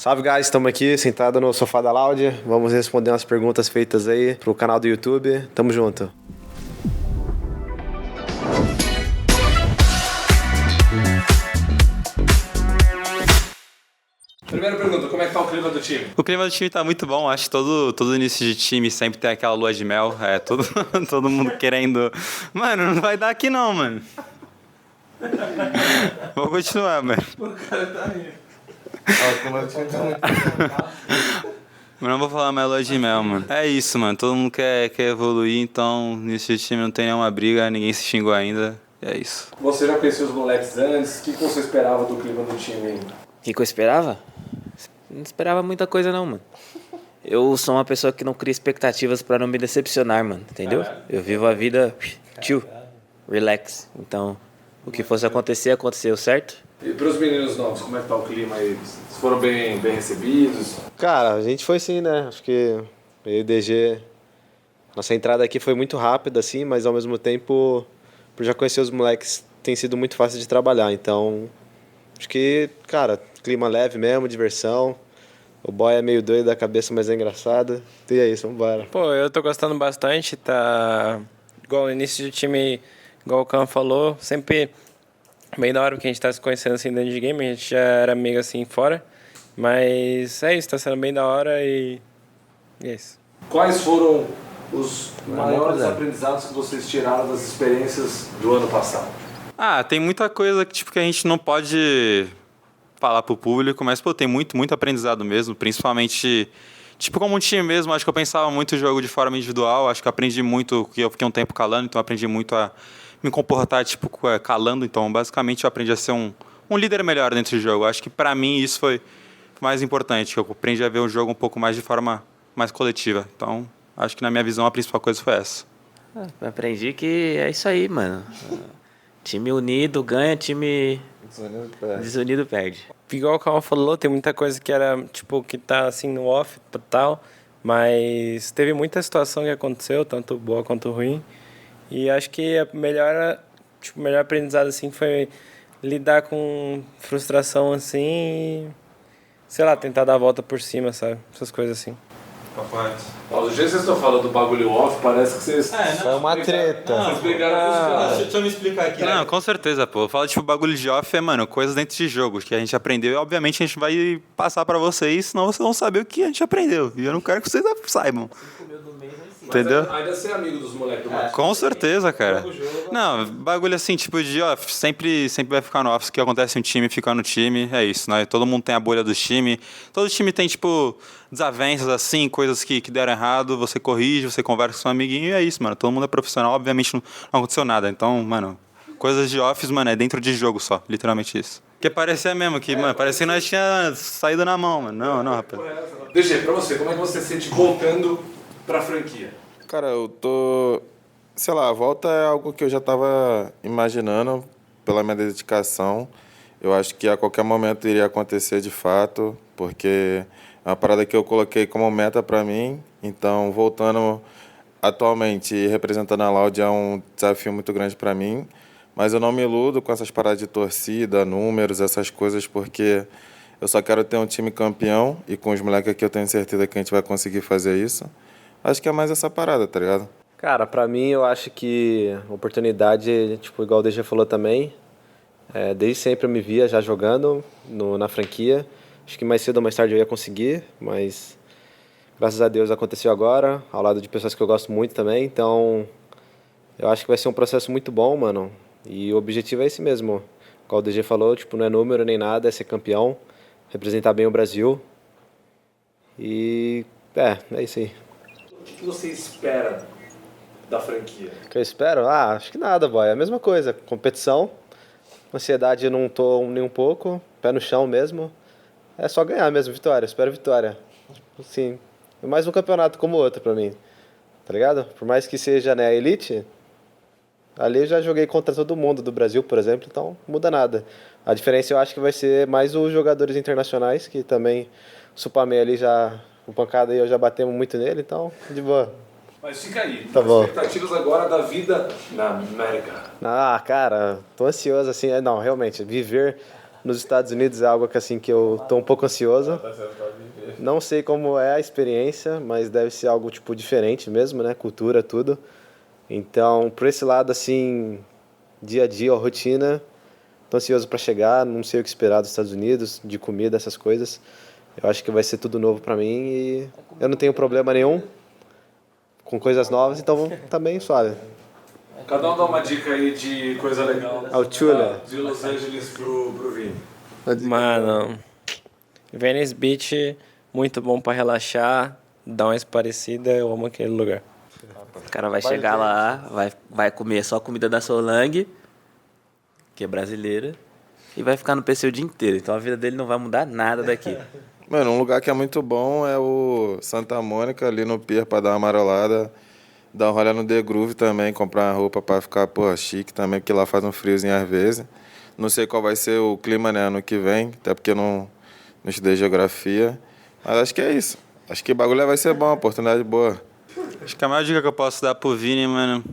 Salve, guys, estamos aqui sentado no sofá da Loud. Vamos responder umas perguntas feitas aí pro canal do YouTube. Tamo junto. Primeira pergunta, como é que tá o clima do time? O clima do time tá muito bom, acho que todo início de time sempre tem aquela lua de mel, todo mundo querendo... Mano, não vai dar aqui não, mano. Vou continuar, mano. O cara tá rindo. O clima do time tá muito bom. Mas não vou falar mais lua de mel, mano. É isso, mano, todo mundo quer evoluir, então início de time não tem nenhuma briga, ninguém se xingou ainda, é isso. Você já conhecia os moleques antes, o que você esperava do clima do time aí? O que eu esperava? Não esperava muita coisa não, mano. Eu sou uma pessoa que não cria expectativas pra não me decepcionar, mano, entendeu? Eu vivo a vida chill, relax. Então, o que fosse acontecer, aconteceu, certo? E pros meninos novos, como é que tá o clima aí? Eles foram bem recebidos? Cara, a gente foi sim, né? Acho que eu e o DG... Nossa entrada aqui foi muito rápida, assim, mas ao mesmo tempo, por já conhecer os moleques, tem sido muito fácil de trabalhar. Então, acho que, cara, clima leve mesmo, diversão. O boy é meio doido da cabeça, mas é engraçado. E é isso, vambora. Pô, eu tô gostando bastante, tá... Igual o início do time, igual o Cam falou, sempre bem da hora que a gente tá se conhecendo assim dentro de game, a gente já era amigo assim fora. Mas é isso, tá sendo bem da hora e é isso. Quais foram os maiores aprendizados que vocês tiraram das experiências do ano passado? Tem muita coisa que a gente não pode falar pro público, mas, pô, tem muito aprendizado mesmo, principalmente, como um time mesmo, acho que eu pensava muito o jogo de forma individual, acho que eu aprendi muito, que eu fiquei um tempo calando, então eu aprendi muito a me comportar, calando, então, basicamente, eu aprendi a ser um líder melhor dentro do jogo, acho que pra mim isso foi mais importante, que eu aprendi a ver o jogo um pouco mais de forma mais coletiva, então, acho que na minha visão a principal coisa foi essa. Aprendi que é isso aí, mano. Time unido ganha, time desunido perde. Igual o Calma falou, tem muita coisa que era, que tá assim no off e tal, mas teve muita situação que aconteceu, tanto boa quanto ruim, e acho que a melhor aprendizado assim foi lidar com frustração assim e, sei lá, tentar dar a volta por cima, sabe? Essas coisas assim. Do jeito que vocês estão falando do bagulho off, parece que vocês... Foi uma treta. Vocês brigaram com os caras. Deixa eu me explicar aqui. Não, com certeza, pô. Fala bagulho de off coisas dentro de jogos que a gente aprendeu e, obviamente, a gente vai passar pra vocês, senão vocês vão saber o que a gente aprendeu. E eu não quero que vocês saibam. Entendeu? Ainda ser amigo dos moleques. Com certeza, cara. Não, bagulho assim, de off, sempre vai ficar no off. O que acontece no time, fica no time. É isso, né? Todo mundo tem a bolha do time. Todo time tem, desavenças assim, coisas que deram errado. Você corrige, você conversa com seu amiguinho e é isso, mano. Todo mundo é profissional, obviamente não aconteceu nada. Então, mano, coisas de offs, mano, é dentro de jogo só. Literalmente isso. Porque parecia mesmo que, mano, parecia que nós tinha saído na mão, mano. Não, rapaz. DG, pra você, como é que você se sente voltando pra franquia? Cara, eu tô... Sei lá, a volta é algo que eu já tava imaginando pela minha dedicação. Eu acho que a qualquer momento iria acontecer de fato, porque é uma parada que eu coloquei como meta pra mim. Então, voltando atualmente e representando a Loud é um desafio muito grande pra mim. Mas eu não me iludo com essas paradas de torcida, números, essas coisas, porque eu só quero ter um time campeão e com os moleques aqui eu tenho certeza que a gente vai conseguir fazer isso. Acho que é mais essa parada, tá ligado? Cara, pra mim eu acho que oportunidade, igual o DG falou também, desde sempre eu me via já jogando na franquia. Acho que mais cedo ou mais tarde eu ia conseguir, mas graças a Deus aconteceu agora, ao lado de pessoas que eu gosto muito também. Então, eu acho que vai ser um processo muito bom, mano. E o objetivo é esse mesmo. Igual o DG falou, não é número nem nada, é ser campeão, representar bem o Brasil. E é isso aí. O que você espera da franquia? O que eu espero? Acho que nada, boy. É a mesma coisa. Competição. Ansiedade eu não tô nem um pouco. Pé no chão mesmo. É só ganhar mesmo, vitória. Espero vitória. Sim. É mais um campeonato como outro pra mim. Tá ligado? Por mais que seja, né, a elite, ali eu já joguei contra todo mundo do Brasil, por exemplo, então não muda nada. A diferença eu acho que vai ser mais os jogadores internacionais, que também o Supamé ali já... O pancada aí eu já batemos muito nele, então de boa. Mas fica aí. Tá bom. Expectativas agora da vida na América. Cara, tô ansioso assim. Não, realmente, viver nos Estados Unidos é algo que, assim, que eu tô um pouco ansioso. Não sei como é a experiência, mas deve ser algo, tipo, diferente mesmo, né? Cultura, tudo. Então, por esse lado, assim, dia a dia, a rotina, tô ansioso para chegar, não sei o que esperar dos Estados Unidos, de comida, essas coisas. Eu acho que vai ser tudo novo para mim e eu não tenho problema nenhum com coisas novas, então tá bem suave. Cada um dá uma dica aí de coisa legal Altula. de Los Angeles pro Vini. Mano, Venice Beach, muito bom pra relaxar, dar uma esparecida, eu amo aquele lugar. O cara vai chegar lá, vai comer só comida da Solange, que é brasileira, e vai ficar no PC o dia inteiro. Então a vida dele não vai mudar nada daqui. Mano, um lugar que é muito bom é o Santa Mônica, ali no pier, pra dar uma marolada. Dar um rolê no The Groove também, comprar uma roupa pra ficar, pô, chique também, porque lá faz um friozinho às vezes. Não sei qual vai ser o clima, né, ano que vem, até porque eu não estudei geografia. Mas acho que é isso. Acho que o bagulho vai ser bom, oportunidade boa. Acho que a maior dica que eu posso dar pro Vini, mano,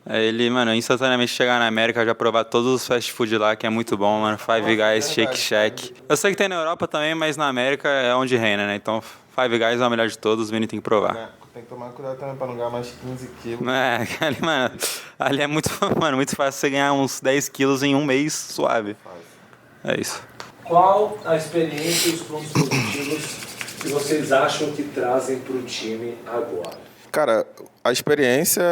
é ele, mano, instantaneamente chegar na América, já provar todos os fast food lá, que é muito bom, mano. Five Guys, Shake Shack. Eu sei que tem na Europa também, mas na América é onde reina, né? Então, Five Guys é o melhor de todos, o Vini tem que provar. Tem que tomar cuidado também pra não ganhar mais 15 quilos. É, ali, mano, ali é muito, mano, muito fácil você ganhar uns 10 quilos em um mês suave. É isso. Qual a experiência e os pontos positivos que vocês acham que trazem pro time agora? Cara, a experiência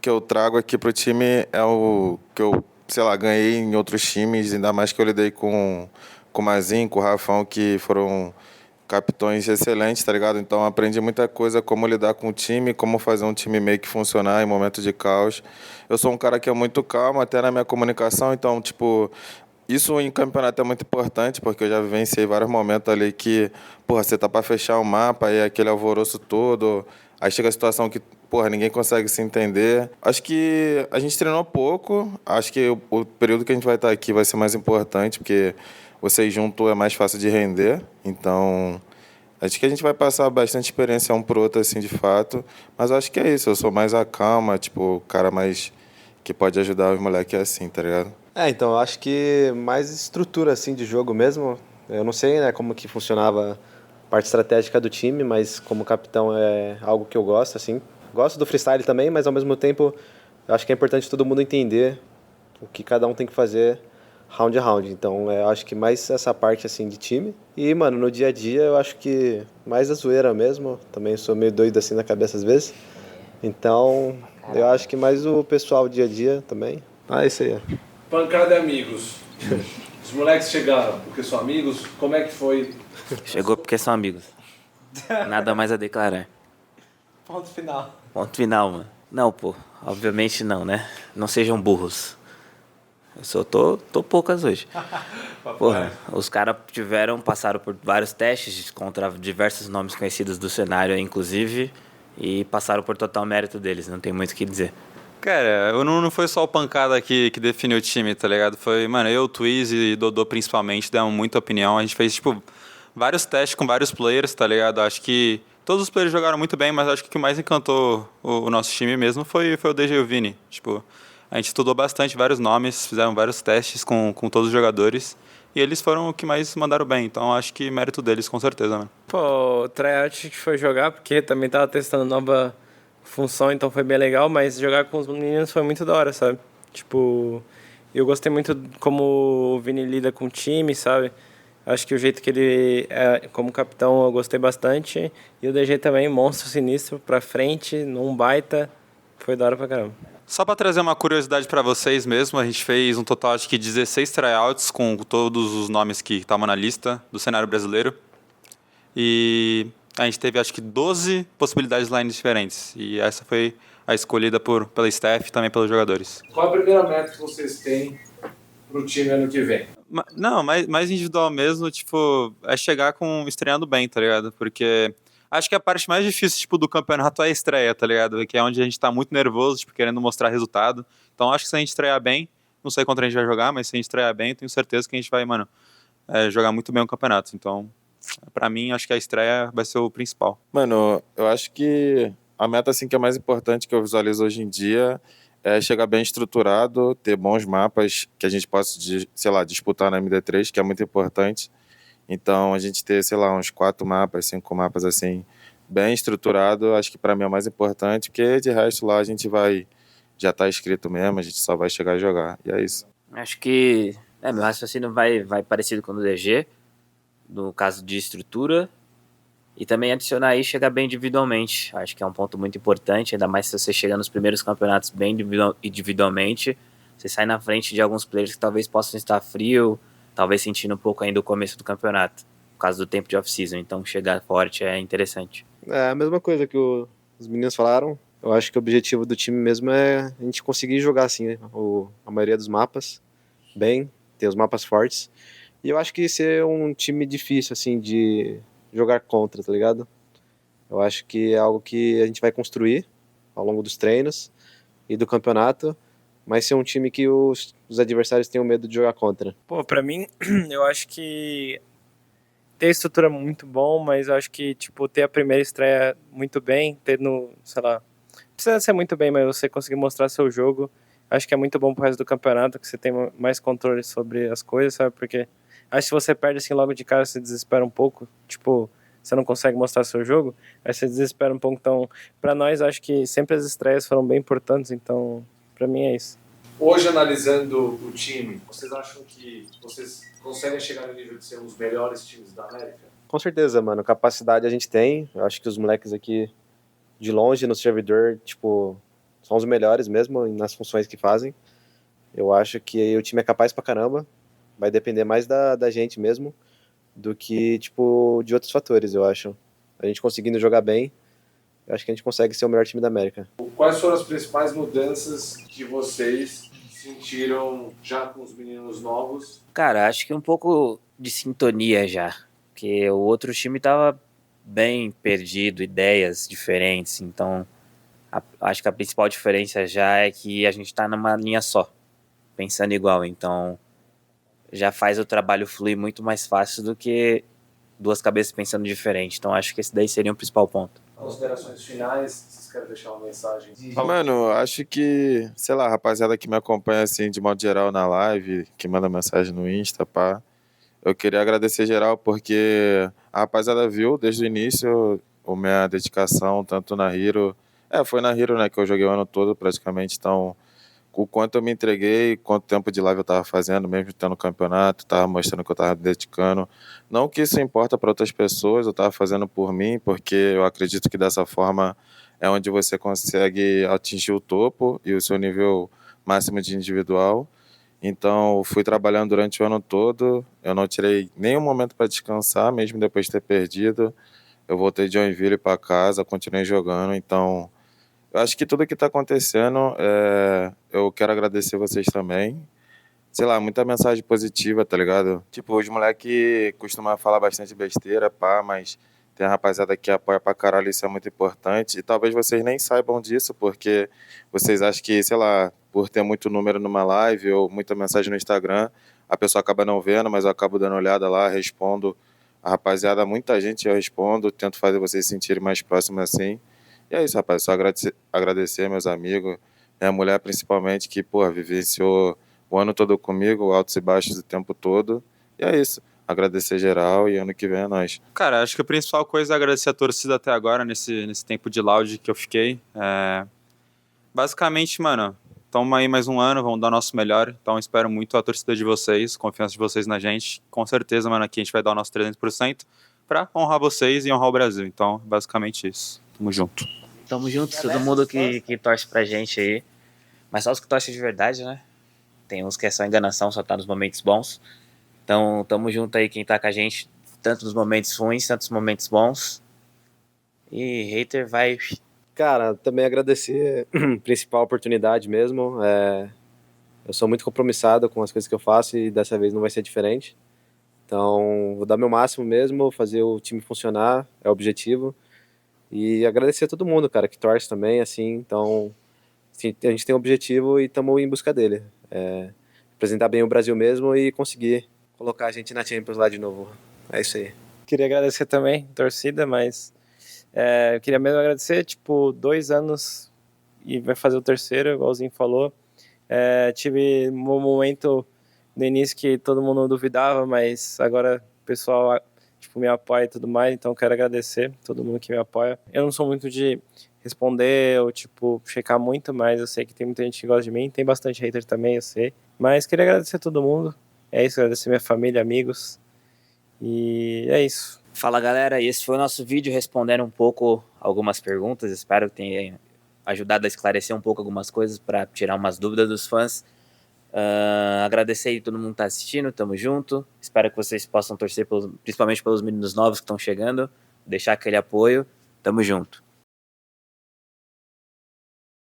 que eu trago aqui pro time é o que eu, sei lá, ganhei em outros times, ainda mais que eu lidei com o Mazinho, com o Rafão, que foram capitões excelentes, tá ligado? Então aprendi muita coisa, como lidar com o time, como fazer um time meio que funcionar em momentos de caos. Eu sou um cara que é muito calmo, até na minha comunicação, então, tipo, isso em campeonato é muito importante, porque eu já vivenciei vários momentos ali que, porra, você tá pra fechar o mapa e aquele alvoroço todo, aí chega a situação que, porra, ninguém consegue se entender. Acho que a gente treinou pouco, acho que o período que a gente vai estar aqui vai ser mais importante, porque vocês juntos é mais fácil de render, então acho que a gente vai passar bastante experiência um pro outro, assim, de fato, mas acho que é isso, eu sou mais a calma, tipo, o cara mais que pode ajudar os moleques assim, tá ligado? Então, eu acho que mais estrutura, assim, de jogo mesmo. Eu não sei, né, como que funcionava a parte estratégica do time, mas como capitão é algo que eu gosto, assim. Gosto do freestyle também, mas ao mesmo tempo eu acho que é importante todo mundo entender o que cada um tem que fazer round a round. Então, eu acho que mais essa parte, assim, de time. E, mano, no dia a dia eu acho que mais a zoeira mesmo. Também sou meio doido, assim, na cabeça às vezes. Então, eu acho que mais o pessoal dia a dia também. É isso aí. Pancada e amigos. Os moleques chegaram porque são amigos. Como é que foi? Chegou porque são amigos. Nada mais a declarar. Ponto final. Ponto final, mano. Não, pô. Obviamente não, né? Não sejam burros. Eu só tô poucas hoje. Porra, os caras passaram por vários testes contra diversos nomes conhecidos do cenário, inclusive, e passaram por total mérito deles, não tem muito o que dizer. Cara, não foi só o Pancada que definiu o time, tá ligado? Foi, mano, eu, Twiz e Dodô principalmente, demos muita opinião. A gente fez, tipo, vários testes com vários players, tá ligado? Acho que todos os players jogaram muito bem, mas acho que o que mais encantou o nosso time mesmo foi o DJ e o Vini. Tipo, a gente estudou bastante vários nomes, fizeram vários testes com todos os jogadores. E eles foram o que mais mandaram bem. Então acho que mérito deles, com certeza, mano. Pô, o tryout que foi jogar, porque também tava testando nova função, então foi bem legal, mas jogar com os meninos foi muito da hora, sabe? Tipo, eu gostei muito como o Vini lida com o time, sabe? Acho que o jeito que ele é como capitão eu gostei bastante. E o DG também, monstro sinistro, pra frente, num baita. Foi da hora pra caramba. Só para trazer uma curiosidade para vocês mesmo, a gente fez um total acho que 16 tryouts com todos os nomes que estavam na lista do cenário brasileiro. E a gente teve acho que 12 possibilidades de lines diferentes. E essa foi a escolhida pela staff e também pelos jogadores. Qual a primeira meta que vocês têm pro time ano que vem? Não, mais individual mesmo, tipo, é chegar estreando bem, tá ligado? Porque acho que a parte mais difícil, tipo, do campeonato é a estreia, tá ligado? Que é onde a gente tá muito nervoso, tipo, querendo mostrar resultado. Então acho que se a gente estrear bem, não sei contra a gente vai jogar, mas se a gente estrear bem, tenho certeza que a gente vai, mano, jogar muito bem o campeonato. Então, pra mim, acho que a estreia vai ser o principal. Mano, eu acho que a meta assim, que é mais importante que eu visualizo hoje em dia é chegar bem estruturado, ter bons mapas que a gente possa, sei lá, disputar na MD3, que é muito importante. Então, a gente ter, sei lá, uns 4 mapas, 5 mapas assim, bem estruturado, acho que para mim é o mais importante, porque de resto lá a gente vai, já tá escrito mesmo, a gente só vai chegar e jogar. E é isso. Acho que meu raciocínio vai parecido com o do DG, no caso de estrutura, e também adicionar aí chegar bem individualmente. Acho que é um ponto muito importante, ainda mais se você chega nos primeiros campeonatos bem individualmente, você sai na frente de alguns players que talvez possam estar frio, talvez sentindo um pouco ainda o começo do campeonato, por causa do tempo de off-season, então chegar forte é interessante. É a mesma coisa que os meninos falaram. Eu acho que o objetivo do time mesmo é a gente conseguir jogar assim, né? A maioria dos mapas bem, ter os mapas fortes. E eu acho que ser um time difícil assim de jogar contra, tá ligado? Eu acho que é algo que a gente vai construir ao longo dos treinos e do campeonato, mas ser um time que os adversários tenham medo de jogar contra. Pô, pra mim, eu acho que ter estrutura muito bom, mas eu acho que, tipo, ter a primeira estreia muito bem, ter no, sei lá, precisa ser muito bem, mas você conseguir mostrar seu jogo, acho que é muito bom pro resto do campeonato, que você tem mais controle sobre as coisas, sabe? Porque acho que se você perde assim logo de cara, você desespera um pouco, tipo, você não consegue mostrar seu jogo, aí você desespera um pouco. Então, pra nós, acho que sempre as estreias foram bem importantes, então, pra mim é isso. Hoje, analisando o time, vocês acham que vocês conseguem chegar no nível de ser um dos melhores times da América? Com certeza, mano. Capacidade a gente tem. Eu acho que os moleques aqui, de longe, no servidor, tipo, são os melhores mesmo nas funções que fazem. Eu acho que o time é capaz pra caramba. Vai depender mais da gente mesmo do que, tipo, de outros fatores, eu acho. A gente conseguindo jogar bem, eu acho que a gente consegue ser o melhor time da América. Quais foram as principais mudanças que vocês sentiram já com os meninos novos? Cara, acho que um pouco de sintonia já, porque o outro time tava bem perdido, ideias diferentes, então acho que a principal diferença já é que a gente tá numa linha só, pensando igual, então já faz o trabalho fluir muito mais fácil do que duas cabeças pensando diferente, então acho que esse daí seria o principal ponto. Considerações finais, vocês querem deixar uma mensagem? Mano, acho que, sei lá, a rapaziada que me acompanha assim de modo geral na live, que manda mensagem no Insta, pá, eu queria agradecer geral porque a rapaziada viu desde o início a minha dedicação, tanto na Hero. Foi na Hero, né, que eu joguei o ano todo praticamente, então o quanto eu me entreguei, quanto tempo de live eu tava fazendo, mesmo tendo campeonato, tava mostrando que eu tava me dedicando. Não que isso importa para outras pessoas, eu tava fazendo por mim, porque eu acredito que dessa forma é onde você consegue atingir o topo e o seu nível máximo de individual. Então, fui trabalhando durante o ano todo, eu não tirei nenhum momento para descansar, mesmo depois de ter perdido. Eu voltei de Joinville para casa, continuei jogando, então eu acho que tudo que está acontecendo, eu quero agradecer vocês também. Sei lá, muita mensagem positiva, tá ligado? Tipo, os moleque costumam falar bastante besteira, pá, mas tem a rapaziada que apoia pra caralho, isso é muito importante. E talvez vocês nem saibam disso, porque vocês acham que, sei lá, por ter muito número numa live ou muita mensagem no Instagram, a pessoa acaba não vendo, mas eu acabo dando olhada lá, respondo. A rapaziada, muita gente eu respondo, tento fazer vocês se sentirem mais próximos assim. E é isso, rapaz, só agradecer meus amigos, minha mulher principalmente, que, pô, vivenciou o ano todo comigo, altos e baixos o tempo todo. E é isso. Agradecer geral e ano que vem é nóis. Cara, acho que a principal coisa é agradecer a torcida até agora, nesse tempo de loud que eu fiquei. Basicamente, mano, estamos aí mais um ano, vamos dar o nosso melhor. Então, espero muito a torcida de vocês, confiança de vocês na gente. Com certeza, mano, aqui a gente vai dar o nosso 300% pra honrar vocês e honrar o Brasil. Então, basicamente isso. Tamo junto. Tamo junto, todo mundo que torce pra gente aí, mas só os que torcem de verdade, né? Tem uns que é só enganação, só tá nos momentos bons. Então, tamo junto aí, quem tá com a gente, tanto nos momentos ruins, tanto nos momentos bons. E hater vai... Cara, também agradecer a principal oportunidade mesmo. Eu sou muito compromissado com as coisas que eu faço e dessa vez não vai ser diferente. Então, vou dar meu máximo mesmo, fazer o time funcionar, é o objetivo. E agradecer a todo mundo, cara, que torce também, assim. Então, assim, a gente tem um objetivo e estamos em busca dele. Representar bem o Brasil mesmo e conseguir colocar a gente na Champions lá de novo. É isso aí. Queria agradecer também, torcida, mas eu queria mesmo agradecer, tipo, 2 anos e vai fazer o terceiro, igualzinho falou. Tive um momento no início que todo mundo duvidava, mas agora o pessoal tipo, me apoia e tudo mais, então quero agradecer todo mundo que me apoia. Eu não sou muito de responder ou, tipo, checar muito, mas eu sei que tem muita gente que gosta de mim, tem bastante hater também, eu sei. Mas queria agradecer a todo mundo, é isso, agradecer minha família, amigos, e é isso. Fala galera, e esse foi o nosso vídeo respondendo um pouco algumas perguntas, espero que tenha ajudado a esclarecer um pouco algumas coisas para tirar umas dúvidas dos fãs. Agradecer aí todo mundo que tá assistindo, tamo junto, espero que vocês possam torcer principalmente pelos meninos novos que estão chegando, deixar aquele apoio, tamo junto.